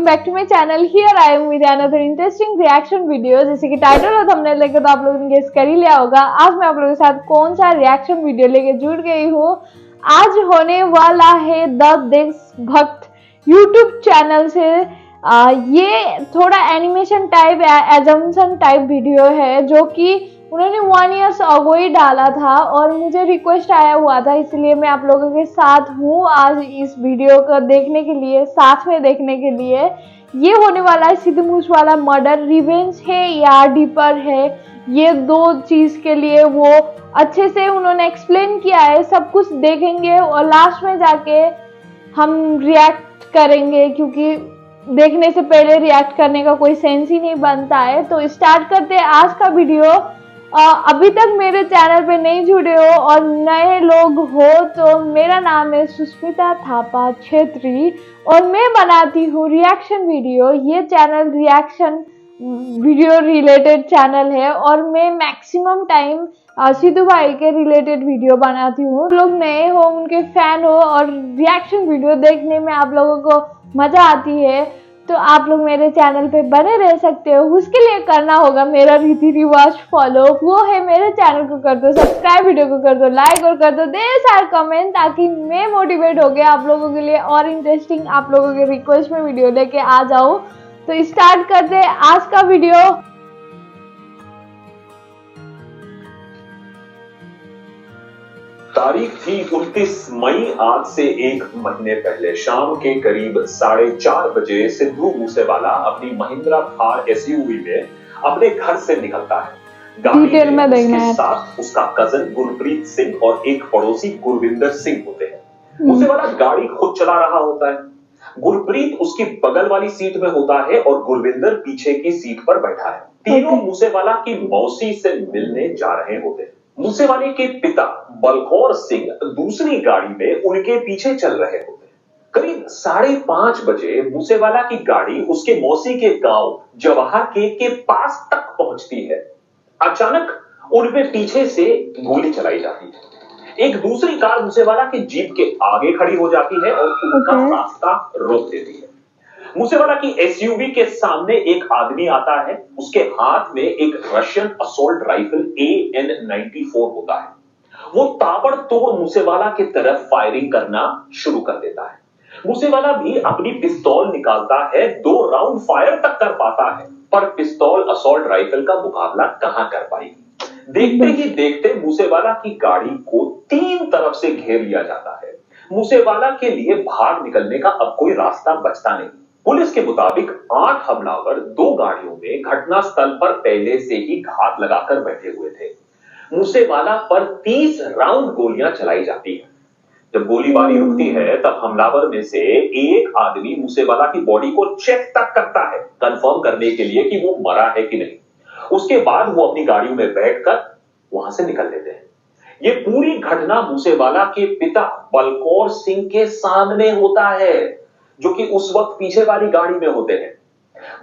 Back to my channel. Here I am with another interesting reaction video. जैसे कि title और thumbnail लेकर तो आप लोगों ने गेस कर ही लिया होगा। आज मैं आप लोगों के साथ कौन सा रिएक्शन वीडियो लेके जुड़ गई हूँ। आज होने वाला है द देशभक्त यूट्यूब चैनल से ये थोड़ा animation type assumption type video है जो कि उन्होंने 1 ईयर अगो ही डाला था और मुझे रिक्वेस्ट आया हुआ था, इसलिए मैं आप लोगों के साथ हूँ आज इस वीडियो को देखने के लिए, साथ में देखने के लिए। ये होने वाला है सिद्धू मूसेवाला मर्डर रिवेंज है या डीपर है, ये दो चीज के लिए वो अच्छे से उन्होंने एक्सप्लेन किया है। सब कुछ देखेंगे और लास्ट में जाके हम रिएक्ट करेंगे, क्योंकि देखने से पहले रिएक्ट करने का कोई सेंस ही नहीं बनता है। तो स्टार्ट करते हैं आज का वीडियो। अभी तक मेरे चैनल पे नहीं जुड़े हो और नए लोग हो तो मेरा नाम है सुष्मिता थापा छेत्री और मैं बनाती हूँ रिएक्शन वीडियो। ये channel reaction video related channel है और मैं मैक्सिमम टाइम सिद्धू भाई के रिलेटेड वीडियो बनाती हूँ। लोग नए हो, उनके फैन हो और रिएक्शन वीडियो देखने में आप लोगों को मजा आती है तो आप लोग मेरे चैनल पे बने रह सकते हो। उसके लिए करना होगा मेरा रीति रिवाज फॉलो, वो है मेरे चैनल को कर दो सब्सक्राइब, वीडियो को कर दो लाइक और कर दो ढेर सारे कमेंट, ताकि मैं मोटिवेट हो गया आप लोगों के लिए और इंटरेस्टिंग आप लोगों के रिक्वेस्ट में वीडियो लेके आ जाऊँ। तो स्टार्ट करते हैं आज का वीडियो। तारीख थी 29 मई, आज से 1 महीने पहले शाम के करीब 4:30 बजे सिद्धू मूसेवाला अपनी महिंद्रा थार एसयूवी में अपने घर से निकलता है। गाड़ी में उसके साथ उसका कजन गुरप्रीत सिंह और एक पड़ोसी गुरविंदर सिंह होते हैं। मूसेवाला गाड़ी खुद चला रहा होता है। गुरप्रीत उसकी बगल वाली सीट में होता है और गुरविंदर पीछे की सीट पर बैठा है। तीनों मूसेवाला की मौसी से मिलने जा रहे होते हैं। मूसेवाले के पिता बलकौर सिंह दूसरी गाड़ी में उनके पीछे चल रहे होते हैं। करीब 5:30 बजे मूसेवाला की गाड़ी उसके मौसी के गांव जवाहर के पास तक पहुंचती है। अचानक उनपे पीछे से गोली चलाई जाती है। एक दूसरी कार मूसेवाला के जीप के आगे खड़ी हो जाती है और उनका रास्ता रोक देती है। मूसेवाला की एसयूवी के सामने एक आदमी आता है। उसके हाथ में एक रशियन असॉल्ट राइफल AN-94 होता है। वो ताबड़तोड़ मूसेवाला की तरफ फायरिंग करना शुरू कर देता है। मूसेवाला भी अपनी पिस्तौल निकालता है, 2 राउंड फायर तक कर पाता है, पर पिस्तौल असॉल्ट राइफल का मुकाबला कहां कर पाएगी। देखते ही देखते मूसेवाला की गाड़ी को 3 तरफ से घेर लिया जाता है। मूसेवाला के लिए भाग निकलने का अब कोई रास्ता बचता नहीं। पुलिस के मुताबिक 8 हमलावर 2 गाड़ियों में घटनास्थल पर पहले से ही घात लगाकर बैठे हुए थे। मूसेवाला पर 30 राउंड गोलियां चलाई जाती हैं। जब गोलीबारी रुकती है तब हमलावर में से एक आदमी मूसेवाला की बॉडी को चेक तक करता है, कंफर्म करने के लिए कि वो मरा है कि नहीं। उसके बाद वो अपनी गाड़ियों में बैठकर वहां से निकल लेते हैं। ये पूरी घटना मूसेवाला के पिता बलकौर सिंह के सामने होता है, जो कि उस वक्त पीछे वाली गाड़ी में होते हैं।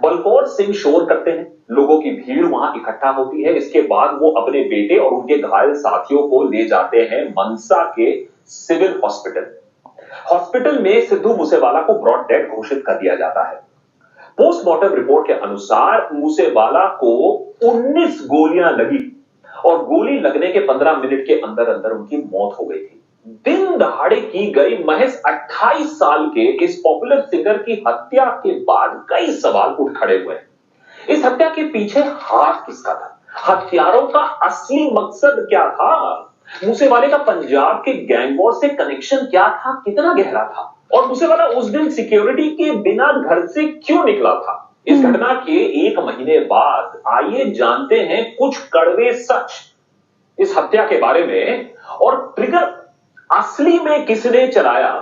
बलकौर सिंह शोर करते हैं, लोगों की भीड़ वहां इकट्ठा होती है। इसके बाद वो अपने बेटे और उनके घायल साथियों को ले जाते हैं मनसा के सिविल हॉस्पिटल में सिद्धू मूसेवाला को ब्रॉड डेड घोषित कर दिया जाता है। पोस्टमार्टम रिपोर्ट के अनुसार मूसेवाला को 19 गोलियां लगी और गोली लगने के 15 मिनट के अंदर अंदर उनकी मौत हो गई थी। दिन दहाड़े की गई महज 28 साल के इस पॉपुलर सिंगर की हत्या के बाद कई सवाल उठ खड़े हुए हैं। इस हत्या के पीछे हाथ किसका था? हत्यारों का असली मकसद क्या था? मूसेवाले का पंजाब के गैंग वॉर से कनेक्शन क्या था, कितना गहरा था? और मूसेवाला उस दिन सिक्योरिटी के बिना घर से क्यों निकला था? इस घटना के 1 महीने बाद आइए जानते हैं कुछ कड़वे सच इस हत्या के बारे में, और ट्रिगर असली में किसने चलाया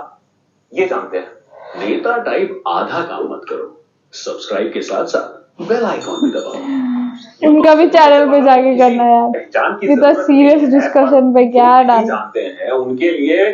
ये जानते हैं। नेता टाइप आधा काम मत करो, सब्सक्राइब के साथ साथ बेल आइकॉन भी दबाओ। उनका भी चैनल पे जाके करना यार, इतना सीरियस डिस्कशन पे क्या डाल जानते हैं। उनके लिए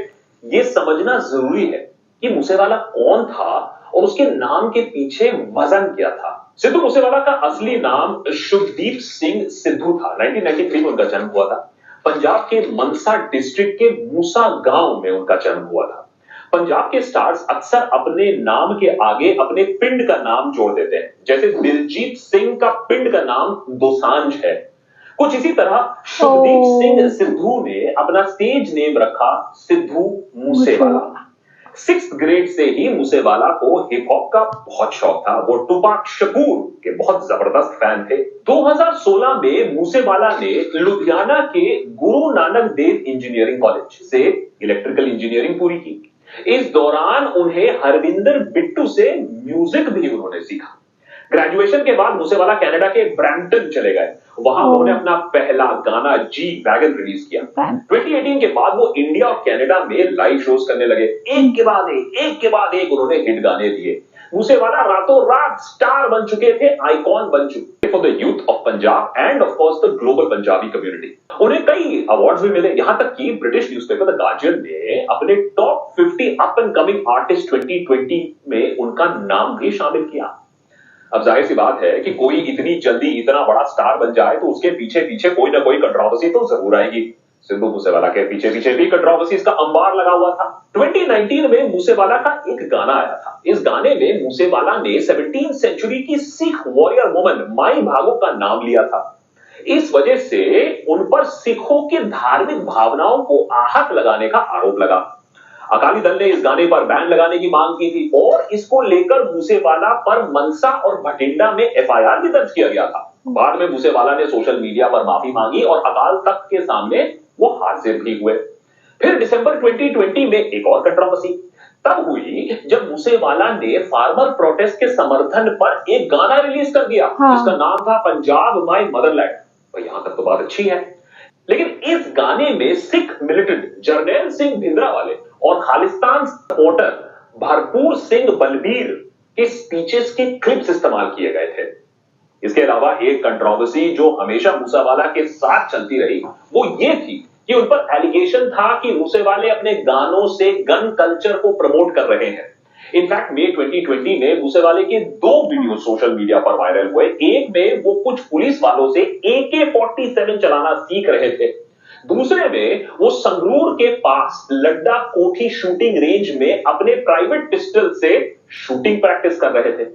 ये समझना जरूरी है कि मूसेवाला कौन था और उसके नाम के पीछे वजन क्या था। सिद्धू मूसेवाला का असली नाम शुभदीप सिंह सिद्धू था। 1993 में उनका जन्म हुआ था। पंजाब के मनसा डिस्ट्रिक्ट के मूसा गांव में उनका जन्म हुआ था। पंजाब के स्टार्स अक्सर अपने नाम के आगे अपने पिंड का नाम जोड़ देते हैं, जैसे दिलजीत सिंह का पिंड का नाम दोसांझ है। कुछ इसी तरह शुभदीप सिंह सिद्धू ने अपना स्टेज नेम रखा सिद्धू मूसेवाला। 6th ग्रेड से ही मूसेवाला को हिप हॉप का बहुत शौक था। वो टुपाक शकूर के बहुत जबरदस्त फैन थे। 2016 में मूसेवाला ने लुधियाना के गुरु नानक देव इंजीनियरिंग कॉलेज से इलेक्ट्रिकल इंजीनियरिंग पूरी की। इस दौरान उन्हें हरविंदर बिट्टू से म्यूजिक भी उन्होंने सीखा। ग्रेजुएशन के बाद मूसेवाला कनाडा के ब्रैम्पटन चले गए। वहां उन्होंने अपना पहला गाना जी वैगन रिलीज किया। 2018 के बाद वो इंडिया और कनाडा में लाइव शोज करने लगे। एक के बाद एक उन्होंने हिट गाने दिए। मूसेवाला रातों रात स्टार बन चुके थे, आइकॉन बन चुके for the youth of Punjab end of course the global Punjabi community. उन्हें कई अवार्ड्स भी मिले, यहां तक कि ब्रिटिश न्यूज़पेपर द गार्जियन ने अपने top 50 up and coming artist 2020 में उनका नाम भी शामिल किया। अब जाहिर सी बात है कि कोई इतनी जल्दी इतना बड़ा स्टार बन जाए तो उसके पीछे पीछे कोई ना कोई कंट्रोवर्सी तो जरूर आएगी। सिद्धू मूसेवाला के पीछे पीछे भी कंट्रोवर्सीज का अंबार लगा हुआ था। 2019 में मूसेवाला का एक गाना आया था। इस गाने में मूसेवाला ने 17th सेंचुरी की सिख वॉरियर वुमन माई भागो का नाम लिया था। इस वजह से उन पर सिखों के धार्मिक भावनाओं को आहत लगाने का आरोप लगा। अकाली दल ने इस गाने पर बैन लगाने की मांग की थी और इसको लेकर मूसेवाला पर मनसा और भटिंडा में एफआईआर भी दर्ज किया गया था। बाद में मूसेवाला ने सोशल मीडिया पर माफी मांगी और अकाल तख्त के सामने वो हाजिर भी हुए। फिर दिसंबर 2020 में एक और कंट्रोवर्सी तब हुई जब मूसेवाला ने फार्मर प्रोटेस्ट के समर्थन पर एक गाना रिलीज कर दिया जिसका नाम था पंजाब माय मदरलैंड। तो यहां तक तो बात अच्छी है, लेकिन इस गाने में सिख मिलिटेंट जरनैल सिंह भिंद्रावाले और खालिस्तान सपोर्टर भरपूर सिंह बलबीर के स्पीचेस के क्लिप्स इस्तेमाल किए गए थे। इसके अलावा एक कंट्रोवर्सी जो हमेशा मूसेवाला के साथ चलती रही वो ये थी कि उन पर एलिगेशन था कि मूसेवाले अपने गानों से गन कल्चर को प्रमोट कर रहे हैं। इनफैक्ट मई 2020 में मूसेवाले के 2 वीडियो सोशल मीडिया पर वायरल हुए। एक में वो कुछ पुलिस वालों से AK-47 चलाना सीख रहे थे, दूसरे में वो संगरूर के पास लड्डा कोठी शूटिंग रेंज में अपने प्राइवेट पिस्टल से शूटिंग प्रैक्टिस कर रहे थे।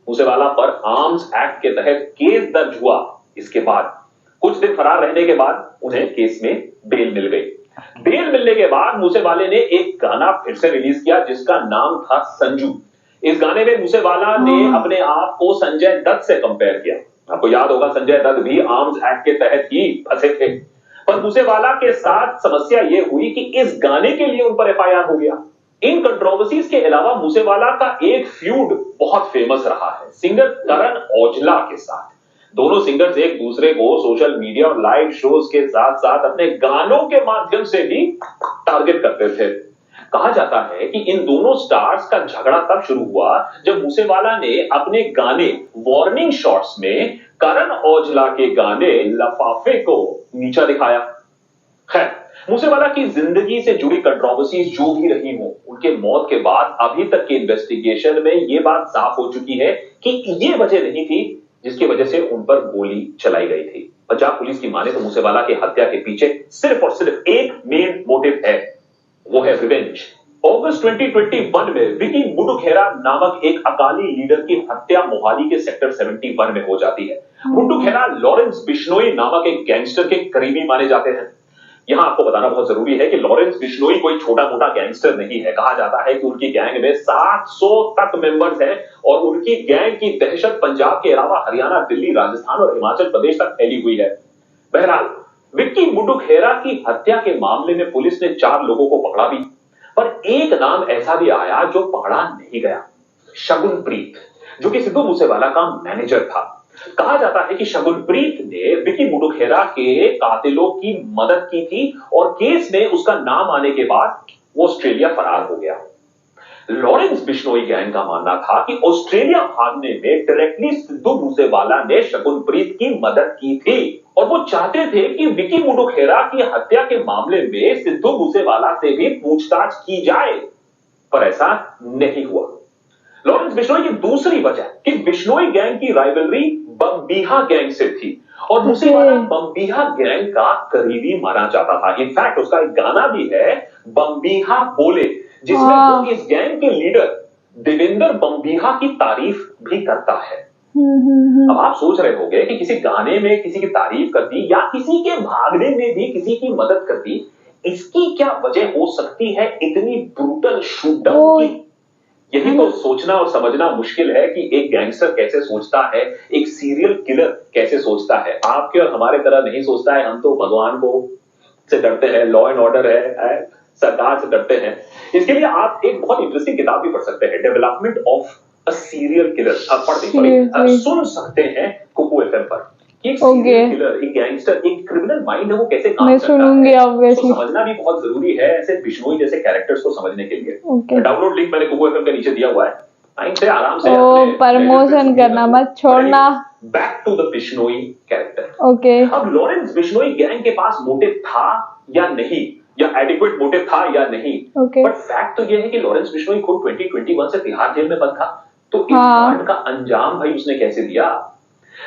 मूसेवाला पर आर्म्स एक्ट के तहत केस दर्ज हुआ। इसके बाद कुछ दिन फरार रहने के बाद उन्हें केस में बेल मिल गई। बेल मिलने के बाद मूसेवाले ने एक गाना फिर से रिलीज किया जिसका नाम था संजू। इस गाने में मूसेवाला ने अपने आप को संजय दत्त से कंपेयर किया। आपको याद होगा संजय दत्त भी आर्म्स एक्ट के तहत ही फंसे थे, पर मूसेवाला के साथ समस्या यह हुई कि इस गाने के लिए उन पर एफआईआर हो गया। इन कंट्रोवर्सीज के अलावा मूसेवाला का एक फ्यूड बहुत फेमस रहा है सिंगर करण औजला के साथ। दोनों सिंगर्स एक दूसरे को सोशल मीडिया और लाइव शोज के साथ साथ अपने गानों के माध्यम से भी टारगेट करते थे। कहा जाता है कि इन दोनों स्टार्स का झगड़ा तब शुरू हुआ जब मूसेवाला ने अपने गाने वार्निंग शॉट्स में करण औजला के गाने लफाफे को नीचा दिखाया। खैर, मूसेवाला की जिंदगी से जुड़ी कंट्रोवर्सीज जो भी रही हो, उनके मौत के बाद अभी तक के इन्वेस्टिगेशन में यह बात साफ हो चुकी है कि ये वजह नहीं थी जिसकी वजह से उन पर गोली चलाई गई थी। पंजाब पुलिस की माने तो मूसेवाला की हत्या के पीछे सिर्फ और सिर्फ एक मेन मोटिव है, वो है रिवेंज। अगस्त 2021 में विकी मुडुखेरा नामक एक अकाली लीडर की हत्या मोहाली के सेक्टर 71 में हो जाती है। मुडुखेरा लॉरेंस बिश्नोई नामक एक गैंगस्टर के करीबी माने जाते हैं। यहां आपको बताना बहुत जरूरी है कि लॉरेंस बिश्नोई कोई छोटा मोटा गैंगस्टर नहीं है। कहा जाता है कि उनकी गैंग में 700 तक मेंबर्स हैं और उनकी गैंग की दहशत पंजाब के अलावा हरियाणा, दिल्ली, राजस्थान और हिमाचल प्रदेश तक फैली हुई है। बहरहाल विक्की मुडुखेरा की हत्या के मामले में पुलिस ने 4 लोगों को पकड़ा भी, पर एक नाम ऐसा भी आया जो पकड़ा नहीं गया, शगुनप्रीत, जो कि सिद्धू मूसेवाला का मैनेजर था। कहा जाता है कि शगुनप्रीत ने विकी मुडुखेरा के कातिलों की मदद की थी और केस में उसका नाम आने के बाद वो ऑस्ट्रेलिया फरार हो गया। लॉरेंस बिश्नोई गैंग का मानना था कि ऑस्ट्रेलिया भागने में डायरेक्टली सिद्धू मूसेवाला ने शगुनप्रीत की मदद की थी और वो चाहते थे कि विकी मुडुखेरा की हत्या के मामले में सिद्धू मूसेवाला से भी पूछताछ की जाए, पर ऐसा नहीं हुआ। लॉरेंस बिश्नोई की दूसरी वजह कि बिश्नोई गैंग की राइवलरी बम्बीहा गैंग से थी और मूसेवाला बम्बीहा गैंग का करीबी माना जाता था। इनफैक्ट उसका एक गाना भी है, बम्बीहा बोले जिसमें वो इस गैंग के लीडर देवेंद्र बम्बीहा की तारीफ भी करता है। अब आप सोच रहे होंगे कि किसी गाने में किसी की तारीफ कर दी या किसी के भागने में भी किसी की मदद कर दी, इसकी क्या वजह हो सकती है इतनी ब्रूटल शूटडाउन की? यही तो सोचना और समझना मुश्किल है कि एक गैंगस्टर कैसे सोचता है, एक सीरियल किलर कैसे सोचता है। आपके और हमारे तरह नहीं सोचता है। हम तो भगवान को से डरते हैं, लॉ एंड ऑर्डर है, सरकार से डरते हैं। इसके लिए आप एक बहुत इंटरेस्टिंग किताब भी पढ़ सकते हैं, development of a serial killer. सुन सकते हैं कुकू एफएम पर। एक सीरियल किलर, एक गैंगस्टर, एक क्रिमिनल माइंड है, वो कैसे काम करता है, तो समझना भी बहुत जरूरी है ऐसे बिश्नोई जैसे कैरेक्टर्स को समझने के लिए। डाउनलोड लिंक मैंने कुकू एफएम के नीचे दिया हुआ है, टाइम से आराम से प्रमोशन करना मत छोड़ना। Back to the Bishnoi character. अब लॉरेंस बिश्नोई गैंग के पास मोटिव था या नहीं, या एडिक्वेट मोटिव था या नहीं, बट फैक्ट तो ये है कि लॉरेंस बिश्नोई खुद 2021 से तिहाड़ जेल में बंद था। तो इस कांड का अंजाम भाई उसने कैसे दिया?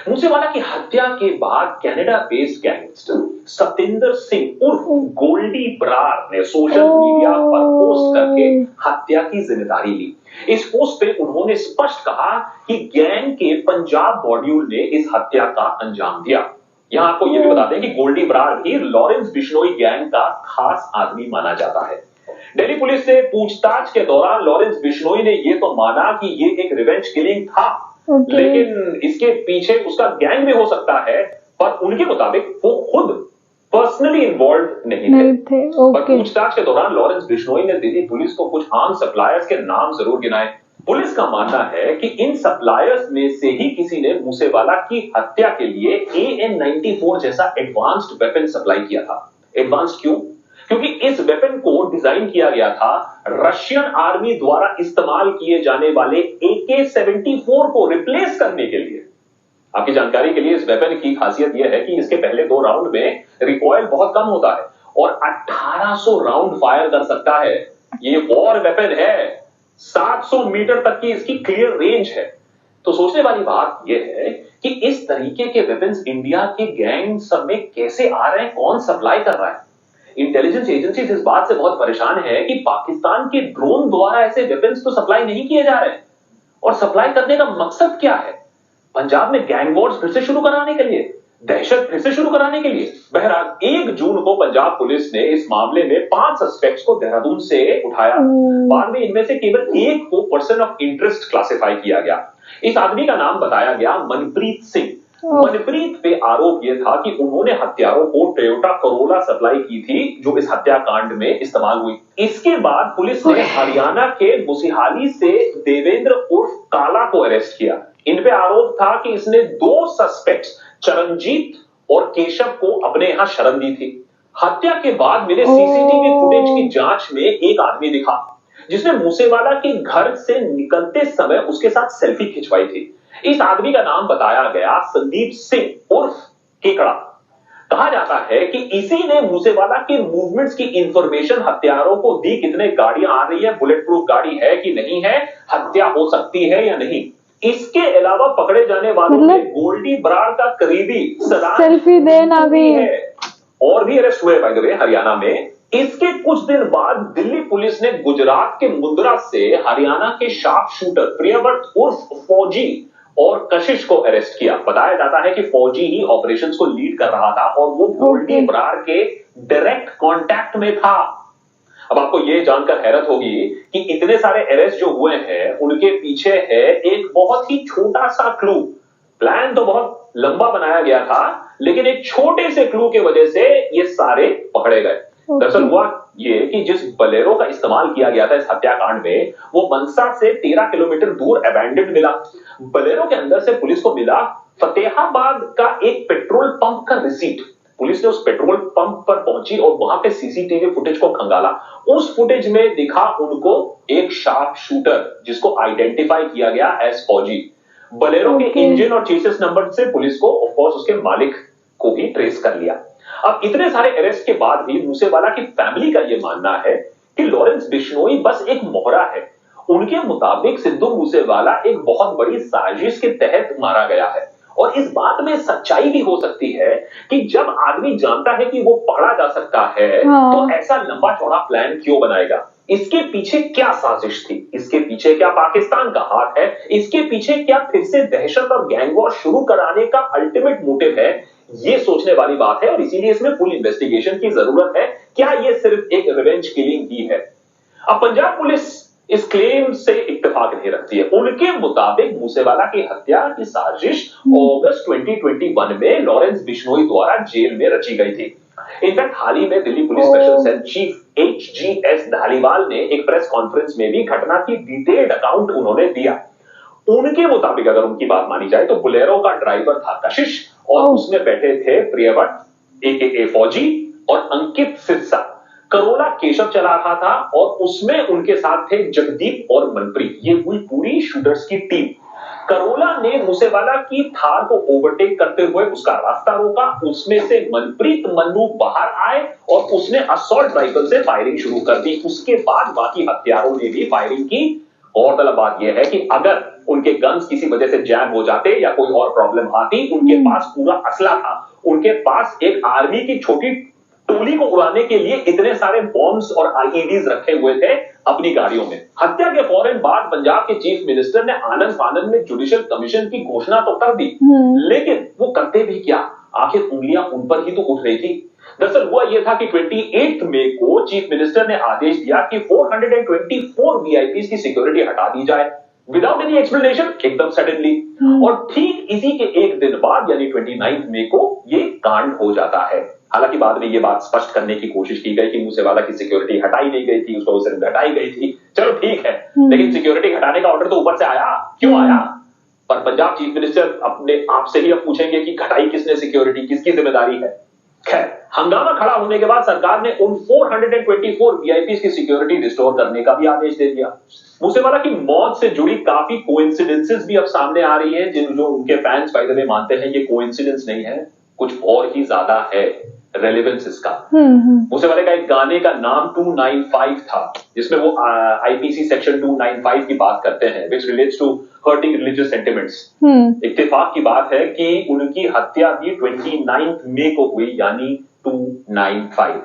मूसेवाला की हत्या के बाद Canada based gangster Satinder Singh उर्फ गोल्डी बरार ने सोशल मीडिया पर पोस्ट करके हत्या की जिम्मेदारी ली। इस पोस्ट पे उन्होंने स्पष्ट कहा कि गैंग के पंजाब मॉड्यूल ने इस हत्या का अंजाम दिया। यहां आपको यह भी बता दें कि गोल्डी बरार भी लॉरेंस बिश्नोई गैंग का खास आदमी माना जाता है। दिल्ली पुलिस से पूछताछ के दौरान लॉरेंस बिश्नोई ने यह तो माना कि ये एक रिवेंज किलिंग था, लेकिन इसके पीछे उसका गैंग भी हो सकता है, पर उनके मुताबिक वो खुद पर्सनली इन्वॉल्व नहीं थे। पर पूछताछ के दौरान लॉरेंस बिश्नोई ने दिल्ली पुलिस को कुछ आम सप्लायर्स के नाम जरूर गिनाए। पुलिस का मानना है कि इन सप्लायर्स में से ही किसी ने मूसेवाला की हत्या के लिए AN-94 जैसा एडवांस्ड वेपन सप्लाई किया था। एडवांस्ड क्यों? क्योंकि इस वेपन को डिजाइन किया गया था रशियन आर्मी द्वारा इस्तेमाल किए जाने वाले AK-74 को रिप्लेस करने के लिए। आपकी जानकारी के लिए इस वेपन की खासियत यह है कि इसके पहले 2 राउंड में रिकॉइल बहुत कम होता है और 1800 राउंड फायर कर सकता है। ये वॉर वेपन है, 700 मीटर तक की इसकी क्लियर रेंज है। तो सोचने वाली बात यह है कि इस तरीके के वेपन्स इंडिया के गैंग सब में कैसे आ रहे हैं, कौन सप्लाई कर रहा है? इंटेलिजेंस एजेंसीज इस बात से बहुत परेशान है कि पाकिस्तान के ड्रोन द्वारा ऐसे वेपन्स तो सप्लाई नहीं किए जा रहे, और सप्लाई करने का मकसद क्या है? पंजाब में गैंग वॉर्स फिर से शुरू कराने के लिए, दहशत फिर से शुरू कराने के लिए। बहरहाल 1 जून को पंजाब पुलिस ने इस मामले में 5 सस्पेक्ट्स को देहरादून से उठाया। बाद में इनमें से केवल एक को पर्सन ऑफ इंटरेस्ट क्लासिफाई किया गया। इस आदमी का नाम बताया गया मनप्रीत सिंह। मनप्रीत पे आरोप यह था कि उन्होंने हत्यारों को टोयोटा करोला सप्लाई की थी, जो इस हत्याकांड में इस्तेमाल हुई। इसके बाद पुलिस ने हरियाणा के मुसिहाली से देवेंद्र उर्फ काला को अरेस्ट किया। इन पे आरोप था कि इसने 2 सस्पेक्ट्स चरणजीत और केशव को अपने यहां शरण दी थी। हत्या के बाद मिले सीसीटीवी फुटेज की जांच में एक आदमी दिखा जिसने मूसेवाला के घर से निकलते समय उसके साथ सेल्फी खिंचवाई थी। इस आदमी का नाम बताया गया संदीप सिंह उर्फ केकड़ा। कहा जाता है कि इसी ने मूसेवाला के मूवमेंट्स की इंफॉर्मेशन हत्यारों को दी, कितने गाड़ियां आ रही है, बुलेट प्रूफ गाड़ी है कि नहीं है, हत्या हो सकती है या नहीं। इसके अलावा पकड़े जाने वालों में गोल्डी बरार का करीबी सेल्फी देना भी है, और भी अरेस्ट हुए बाय द वे हरियाणा में। इसके कुछ दिन बाद दिल्ली पुलिस ने गुजरात के मुंद्रा से हरियाणा के शार्प शूटर प्रियव्रत उर्फ फौजी और कशिश को अरेस्ट किया। बताया जाता है कि फौजी ही ऑपरेशंस को लीड कर रहा था और वो गोल्डी बरार के डायरेक्ट कांटेक्ट में था। अब आपको यह जानकर हैरत होगी कि इतने सारे अरेस्ट जो हुए हैं उनके पीछे है एक बहुत ही छोटा सा क्लू। प्लान तो बहुत लंबा बनाया गया था, लेकिन एक छोटे से क्लू की वजह से ये सारे पकड़े गए। दरअसल हुआ ये कि जिस बलेरो का इस्तेमाल किया गया था इस हत्याकांड में, वो मनसा से 13 किलोमीटर दूर अबैंडन्ड मिला। बलेरो के अंदर से पुलिस को मिला फतेहाबाद का एक पेट्रोल पंप का रिसीट। पुलिस ने उस पेट्रोल पंप पर पहुंची और वहां पे सीसीटीवी फुटेज को खंगाला। उस फुटेज में दिखा उनको एक शार्प शूटर जिसको आइडेंटिफाई किया गया एज फौजी। बलेरो के इंजन और चेसिस नंबर से पुलिस को ऑफ कोर्स उसके मालिक को भी ट्रेस कर लिया। अब इतने सारे अरेस्ट के बाद भी मूसेवाला की फैमिली का यह मानना है कि लॉरेंस बिश्नोई बस एक मोहरा है। उनके मुताबिक सिद्धू मूसेवाला एक बहुत बड़ी साजिश के तहत मारा गया है, और इस बात में सच्चाई भी हो सकती है कि जब आदमी जानता है कि वो पकड़ा जा सकता है तो ऐसा लंबा चौड़ा प्लान क्यों बनाएगा। इसके पीछे क्या साजिश थी, इसके पीछे क्या पाकिस्तान का हाथ है, इसके पीछे क्या फिर से दहशत और गैंग वॉर शुरू कराने का अल्टीमेट मोटिव है, ये सोचने वाली बात है। और इसीलिए इसमें फुल इन्वेस्टिगेशन की जरूरत है। क्या ये सिर्फ एक रिवेंज किलिंग ही है? अब पंजाब पुलिस इस क्लेम से इत्तेफाक नहीं रखती है। उनके मुताबिक मूसेवाला की हत्या की साजिश अगस्त 2021 में लॉरेंस बिश्नोई द्वारा जेल में रची गई थी। इनफैक्ट हाल ही में Delhi police special cell chief HGS Dhaliwal ने एक प्रेस कॉन्फ्रेंस में भी घटना की डिटेल्ड अकाउंट उन्होंने दिया। उनके मुताबिक अगर उनकी बात मानी जाए तो बुलेरो का ड्राइवर था कशिश और उसमें बैठे थे प्रियवट AKA फौजी और अंकित सिरसा। करोला केशव चला रहा था और उसमें उनके साथ थे जगदीप और मनप्रीत। ये हुई पूरी शूटर्स की टीम। करोला ने मूसेवाला की थार को ओवरटेक करते हुए उसका रास्ता रोका। उसमें से मनप्रीत मन्नू बाहर आए और उसने असॉल्ट राइफल से फायरिंग शुरू कर दी। उसके बाद बाकी हत्यारों ने भी फायरिंग की। और गलत बात यह है कि अगर उनके गन्स किसी वजह से जैम हो जाते या कोई और प्रॉब्लम आती, उनके पास पूरा असला था। उनके पास एक आर्मी की छोटी टोली को उड़ाने के लिए इतने सारे बॉम्ब्स और IEDs रखे हुए थे अपनी गाड़ियों में। हत्या के फौरन बाद पंजाब के चीफ मिनिस्टर ने आनंद फानंद में जुडिशियल कमीशन की घोषणा तो कर दी, लेकिन वो करते भी क्या? आखिर उंगलियां उन पर ही तो उठ रही थी। दरअसल हुआ यह था कि 28 मई को चीफ मिनिस्टर ने आदेश दिया कि 424 VIPs की सिक्योरिटी हटा दी जाए विदाउट एनी एक्सप्लेनेशन, एकदम सडनली। और ठीक इसी के एक दिन बाद यानी 29 मई को ये कांड हो जाता है। हालांकि बाद में ये बात स्पष्ट करने की कोशिश की गई कि मूसेवाला की सिक्योरिटी हटाई नहीं गई थी, उसको सिर्फ हटाई गई थी। चलो ठीक है, लेकिन सिक्योरिटी हटाने का ऑर्डर तो ऊपर से आया, क्यों आया? पर पंजाब चीफ मिनिस्टर अपने आप से ही अब पूछेंगे कि घटाई किसने सिक्योरिटी, किसकी जिम्मेदारी है? खैर, हंगामा खड़ा होने के बाद सरकार ने उन 424 VIPs की सिक्योरिटी रिस्टोर करने का भी आदेश दे दिया। मूसेवाला की मौत से जुड़ी काफी कोइंसिडेंसेस भी अब सामने आ रही हैं, जो उनके फैंस बाय द वे मानते हैं ये कोइंसिडेंस नहीं है, कुछ और ही ज्यादा है रेलेवेंस इसका। मूसेवाले का एक गाने का नाम 295 था, जिसमें वो IPC सेक्शन 295 की बात करते हैं, which relates to hurting religious sentiments। इत्तेफाक की बात है कि उनकी हत्या भी 29 मई को हुई, यानी 295।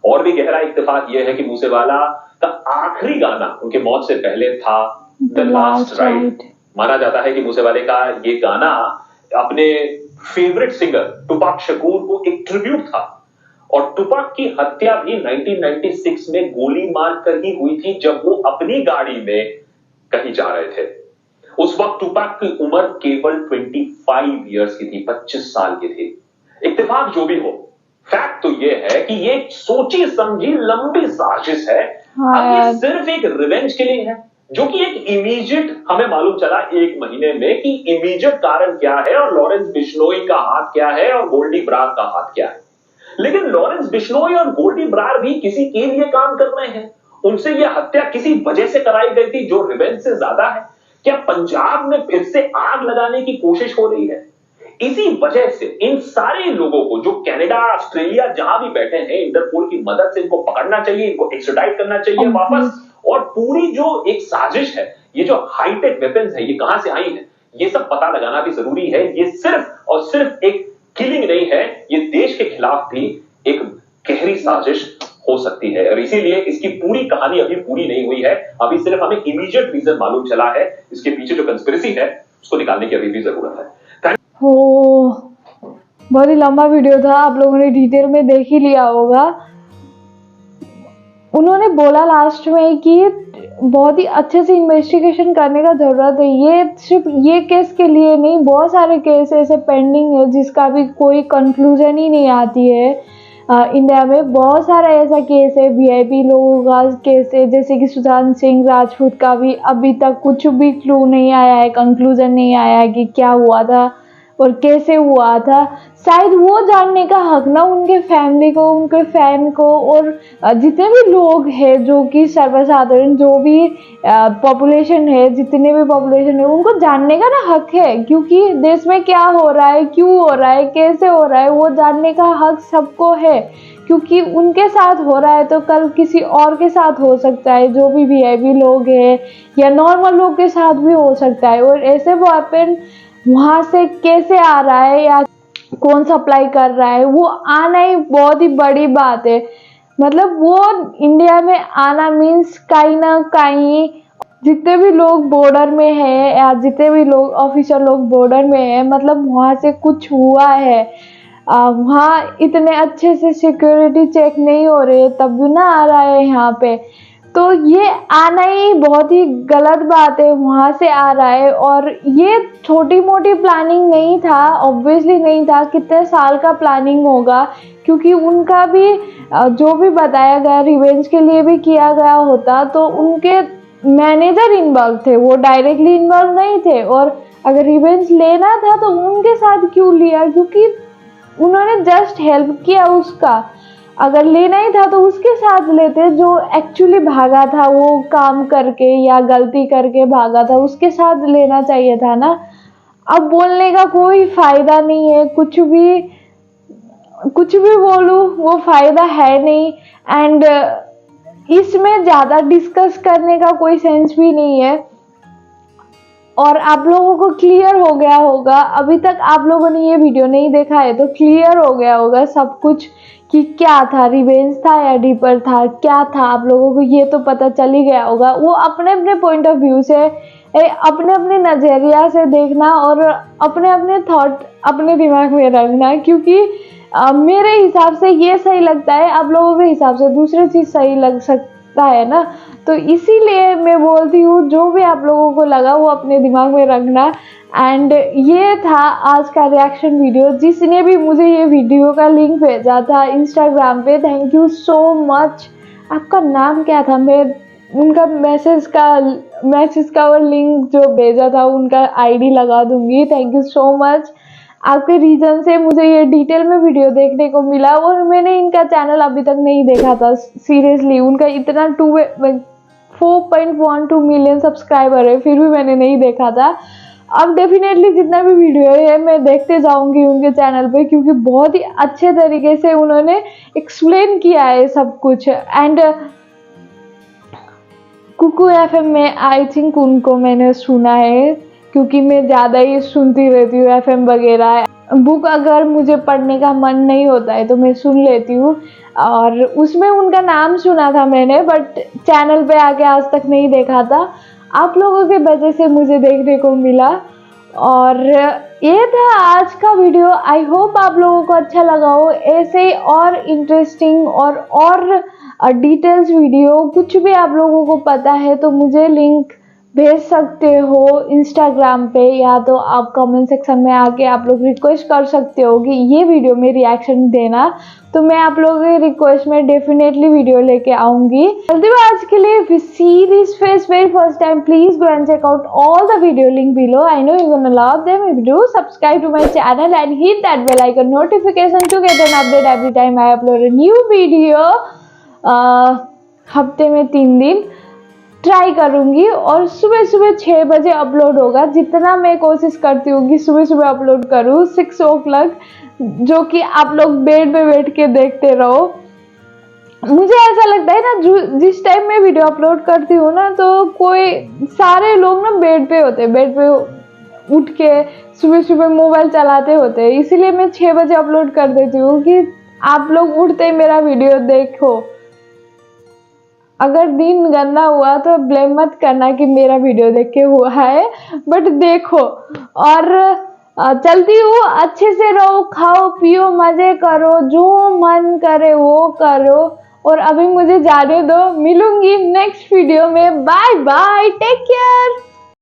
और भी गहरा इत्तेफाक यह है कि मूसेवाला का आखिरी गाना उनके मौत से पहले था द लास्ट राइड। माना जाता है कि मूसेवाले का ये गाना अपने फेवरेट सिंगर टुपाक शकूर को एक ट्रिब्यूट था। और टुपाक की हत्या भी 1996 में गोली मारकर ही हुई थी, जब वो अपनी गाड़ी में कहीं जा रहे थे। उस वक्त टुपाक की उम्र केवल 25 इयर्स की थी, 25 साल की थी। इत्तेफाक जो भी हो, फैक्ट तो ये है कि ये सोची समझी लंबी साजिश है। अब ये सिर्फ एक रिवेंज किलिंग है, जो कि एक इमीडिएट हमें मालूम चला एक महीने में कि इमीडिएट कारण क्या है और लॉरेंस बिश्नोई का हाथ क्या है और गोल्डी ब्रार का हाथ क्या है। लेकिन लॉरेंस बिश्नोई और गोल्डी ब्रार भी किसी के लिए काम कर रहे हैं। उनसे यह हत्या किसी वजह से कराई गई थी जो रिवेंज से ज्यादा है। क्या पंजाब में फिर से आग लगाने की कोशिश हो रही है? इसी वजह से इन सारे लोगों को जो कनाडा, ऑस्ट्रेलिया जहां भी बैठे हैं, इंटरपोल की मदद से इनको पकड़ना चाहिए, इनको एक्स्ट्राडाइट करना चाहिए वापस। और पूरी जो एक साजिश है, ये जो हाईटेक वेपन्स है, ये कहां से आई है, ये सब पता लगाना भी जरूरी है। ये सिर्फ और सिर्फ एक किलिंग नहीं है, ये देश के खिलाफ भी एक गहरी साजिश हो सकती है। और इसीलिए इसकी पूरी कहानी अभी पूरी नहीं हुई है। अभी सिर्फ हमें इमीडिएट रीजन मालूम चला है। इसके पीछे जो कंस्पिरेसी है उसको निकालने की अभी भी जरूरत है। हो, बहुत ही लंबा वीडियो था, आप लोगों ने डिटेल में देख ही लिया होगा। उन्होंने बोला लास्ट में कि बहुत ही अच्छे से इन्वेस्टिगेशन करने का जरूरत है। ये सिर्फ ये केस के लिए नहीं, बहुत सारे केस ऐसे पेंडिंग है जिसका भी कोई कंक्लूजन ही नहीं आती है। इंडिया में बहुत सारा ऐसा केस है, VIP लोगों का केस है, जैसे कि सुशांत सिंह राजपूत का भी अभी तक कुछ भी क्लू नहीं आया है, कंक्लूजन नहीं आया है कि क्या हुआ था और कैसे हुआ था। शायद वो जानने का हक ना उनके फैमिली को, उनके फैन को और जितने भी लोग हैं, जो कि सर्वसाधारण जो भी पॉपुलेशन है, जितने भी पॉपुलेशन है, उनको जानने का ना हक है। क्योंकि देश में क्या हो रहा है, क्यों हो रहा है, कैसे हो रहा है, वो जानने का हक सबको है। क्योंकि उनके साथ हो रहा है तो कल किसी और के साथ हो सकता है, जो भी VIP लोग हैं या नॉर्मल लोग के साथ भी हो सकता है। और ऐसे वेपन वहां से कैसे आ रहा है या कौन सप्लाई कर रहा है, वो आना ही बहुत ही बड़ी बात है। मतलब वो इंडिया में आना मीन्स कहीं ना कहीं जितने भी लोग बॉर्डर में है या जितने भी लोग ऑफिसर लोग बॉर्डर में है, मतलब वहाँ से कुछ हुआ है। वहाँ इतने अच्छे से सिक्योरिटी चेक नहीं हो रहे तब भी ना आ रहा है यहाँ पे। तो ये आना ही बहुत ही गलत बात है, वहाँ से आ रहा है। और ये छोटी मोटी प्लानिंग नहीं था, ऑब्वियसली नहीं था, कितने साल का प्लानिंग होगा, क्योंकि उनका भी जो भी बताया गया रिवेंज के लिए भी किया गया होता तो उनके मैनेजर इन्वॉल्व थे, वो डायरेक्टली इन्वॉल्व नहीं थे। और अगर रिवेंज लेना था तो उनके साथ क्यों लिया, क्योंकि उन्होंने जस्ट हेल्प किया उसका। अगर लेना ही था तो उसके साथ लेते जो एक्चुअली भागा था, वो काम करके या गलती करके भागा था, उसके साथ लेना चाहिए था ना। अब बोलने का कोई फायदा नहीं है, कुछ भी बोलूं वो फायदा है नहीं। एंड इसमें ज़्यादा डिस्कस करने का कोई सेंस भी नहीं है। और आप लोगों को क्लियर हो गया होगा, अभी तक आप लोगों ने ये वीडियो नहीं देखा है तो क्लियर हो गया होगा सब कुछ कि क्या था, रिवेंज था या डीपर था, क्या था, आप लोगों को ये तो पता चल ही गया होगा। वो अपने अपने पॉइंट ऑफ व्यू से, अपने अपने नज़रिया से देखना और अपने अपने थॉट अपने दिमाग में रखना, क्योंकि मेरे हिसाब से ये सही लगता है, आप लोगों के हिसाब से दूसरी चीज़ सही लग सकता है ना। तो इसीलिए मैं बोलती हूँ जो भी आप लोगों को लगा वो अपने दिमाग में रखना। एंड ये था आज का रिएक्शन वीडियो। जिसने भी मुझे ये वीडियो का लिंक भेजा था इंस्टाग्राम पे, थैंक यू सो मच। आपका नाम क्या था? मैं उनका मैसेज का और लिंक जो भेजा था उनका आईडी लगा दूंगी। Thank you so much. आपके रीजन से मुझे ये डिटेल में वीडियो देखने को मिला और मैंने इनका चैनल अभी तक नहीं देखा था। सीरियसली उनका इतना 4.12 मिलियन सब्सक्राइबर है, फिर भी मैंने नहीं देखा था। अब डेफिनेटली जितना भी वीडियो है मैं देखते जाऊंगी उनके चैनल पे, क्योंकि बहुत ही अच्छे तरीके से उन्होंने एक्सप्लेन किया है सब कुछ। एंड कुकू एफएम में आई थिंक उनको मैंने सुना है, क्योंकि मैं ज़्यादा ही सुनती रहती हूँ एफएम वगैरह। बुक अगर मुझे पढ़ने का मन नहीं होता है तो मैं सुन लेती हूँ, और उसमें उनका नाम सुना था मैंने, बट चैनल पे आके आज तक नहीं देखा था। आप लोगों के वजह से मुझे देखने को मिला। और ये था आज का वीडियो। आई होप आप लोगों को अच्छा लगा हो। ऐसे ही और इंटरेस्टिंग और डिटेल्स वीडियो कुछ भी आप लोगों को पता है तो मुझे लिंक भेज सकते हो इंस्टाग्राम पे, या तो आप कमेंट सेक्शन में आके आप लोग रिक्वेस्ट कर सकते हो कि ये वीडियो में रिएक्शन देना, तो मैं आप लोगों के रिक्वेस्ट में डेफिनेटली वीडियो लेके आऊंगी। जल्दी आज के लिए if you see this face very first time, please go and check out all the video link below. I know you're gonna love them. If you do, subscribe to my channel and hit that bell icon notification to get an update every time I upload a new video. हफ्ते में 3 दिन try करूंगी और सुबह सुबह 6 बजे upload होगा। जितना मैं कोशिश करती हूँ कि सुबह सुबह अपलोड करूँ 6 o'clock, जो कि आप लोग बेड पे बैठ के देखते रहो। मुझे ऐसा लगता है ना, जिस टाइम मैं वीडियो अपलोड करती हूँ ना, तो कोई सारे लोग ना बेड पे होते हैं, बेड पे उठ के सुबह सुबह मोबाइल चलाते होते हैं। इसीलिए मैं 6 बजे अपलोड कर देती हूँ कि आप लोग उठते ही मेरा वीडियो देखो। अगर दिन गंदा हुआ तो ब्लेम मत करना कि मेरा वीडियो देख के हुआ है, बट देखो। और चलती हूँ, अच्छे से रहो, खाओ पियो, मजे करो, जो मन करे वो करो। और अभी मुझे जाने दो, मिलूंगी नेक्स्ट वीडियो में। Bye bye, take care.